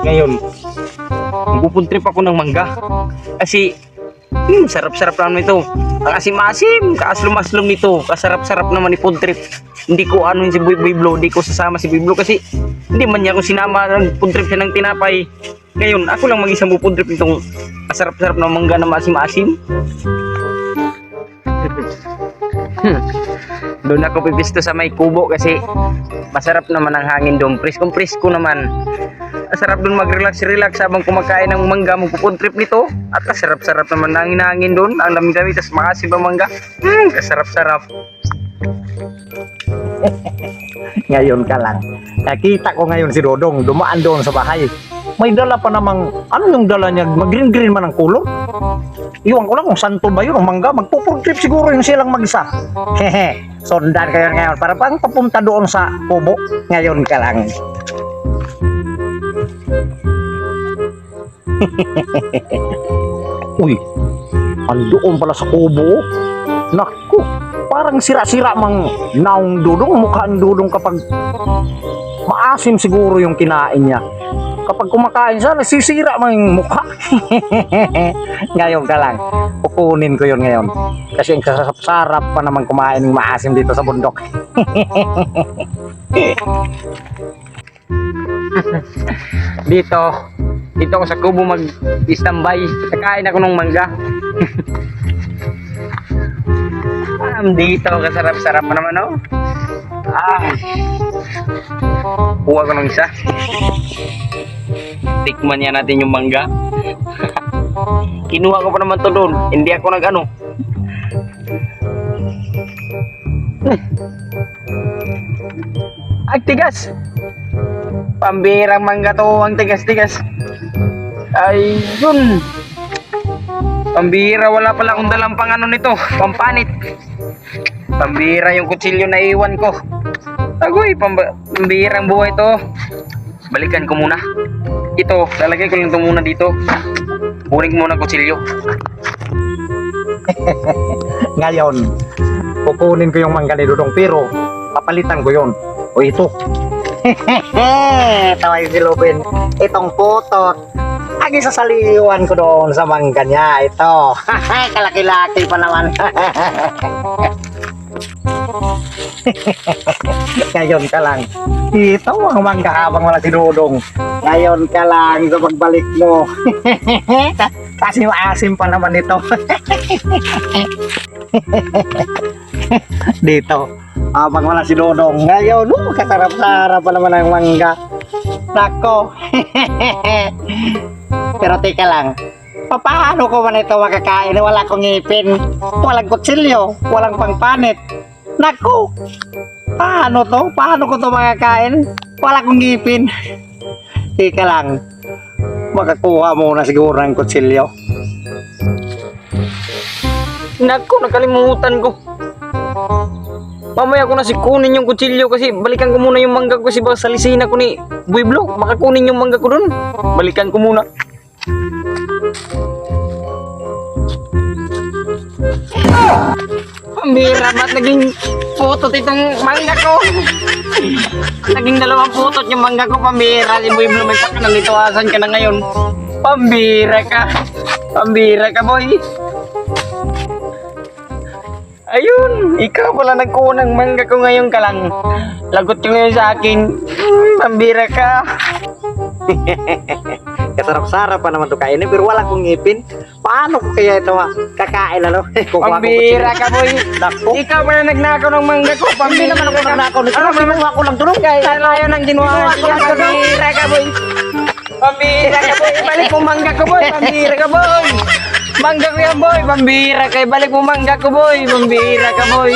Ngayon, magpupuntrip ako ng mangga. Kasi, sarap-sarap naman ito. Ang asim-asim, kaaslum-aslum nito. Kasarap-sarap naman ipun-trip. Hindi ko ano si Biblo, hindi ko sasama si Biblo kasi hindi man niya ako sinama ng pun-trip siya ng tinapay. Ngayon, ako lang mag-isang pun-trip itong kasarap-sarap na mangga na maasim-asim. Doon ako pipisto sa may kubo kasi masarap naman ang hangin doon. Presko naman. Masarap doon mag-relax habang kumakain ng mangga. Magpupuntrip nito. At kasarap-sarap naman ang hangin doon. Ang dami-dami. Tapos makasim ang mangga. Kasarap-sarap. Ngayon ka lang. Nakita ko ngayon si Dodong dumaan doon sa bahay. May dala pa namang, ano yung dala niya? Mag-green man ang kulong. Iwan ko lang kung santo ba yun, ang mangga. Magpupurtrip siguro yung silang mag-isa. Hehe, sundan kayo ngayon para pang papunta doon sa kubo. Ngayon ka lang. Uy, andoon pala sa kubo. Naku, parang sira-sira mang naong Dudong. Mukha ang Dudong kapag maasim siguro yung kinain niya. Kapag kumakain siya, nasisira mang yung mukha. Ngayon ka lang, kukunin ko yun ngayon. Kasi ang sarap pa naman kumain ng maasim dito sa bundok. Dito ako sa kubo mag-standby. Kakain ako ng mangga. Dito, kasarap-sarap pa naman, oh. Kuha ko ng isa. Tikman niya natin yung mangga. Kinuha ko pa naman to doon. Hindi ako nag-ano. Ay, tigas. Pambirang mangga to. Ang tigas-tigas. Ay, yun. Pambira, wala pala akong dalang pang ano nito. Pampanit. Pambira yung kutsilyo na iwan ko. Agoy, pambirang buhay to. Balikan ko muna. Ito, lalagay ko lang ito muna dito. Kunin ko muna kutsilyo. Ngayon, kukunin ko yung mangga ni Dudong pero papalitan ko yun. O ito. Tawa yung silupin. Itong putot. Ang isasaliwan ko doon sa mangga niya. Ito. Kalaki-laki pa naman. Ngayon ka lang. Ito ang mangga habang wala si Dudong. Ngayon ka lang sa pagbalik mo. Kasi maasim pa naman ito. Dito habang wala si Dudong. Ngayon, kasarap-sarap pa naman ang mangga. Nako. Pero teka lang, paano ko man ito makakain? Wala akong ngipin, walang kutsilyo, walang pangpanit. Naku, paano to? Paano ko to makakain? Wala akong ngipin. Teka lang, makakuha muna siguro ng kutsilyo. Naku, nakalimutan ko. Mamaya ko na kunin yung kutsilyo kasi balikan ko muna yung mangga ko kasi baka salisin ako ni Biblo. Baka kunin yung mangga ko dun. Balikan ko muna. Pambira, ba't naging putot itong mangga ko? Naging 2 putot yung mangga ko, pambira. Si Biblo, may pakanalito. Asan ka na ngayon? Pambira ka. Pambira ka, boy. Ayun, ikaw pala nagkuha ng mangga ko ngayon ka lang. Lagot ka ngayon sa akin. Pambira ka. Kasarap-sarap pa naman ito kainin pero wala akong ngipin. Paano ko kaya ito kakain ano? Pambira ka, boy. Naku. Ikaw pala nagnakaw ng mangga ko. Pambira Naman ako nagnakaw nito. Ano, Kinuha ko lang tulong. ayaw nang ginuha. Pambira ka, boy. Pambira ka, boy. Balik mo mangga ko, boy. Pambira ka, boy. Mangga ko yan, boy. Pambira ka. Balik mo mangga ko, boy. Pambira ka, boy.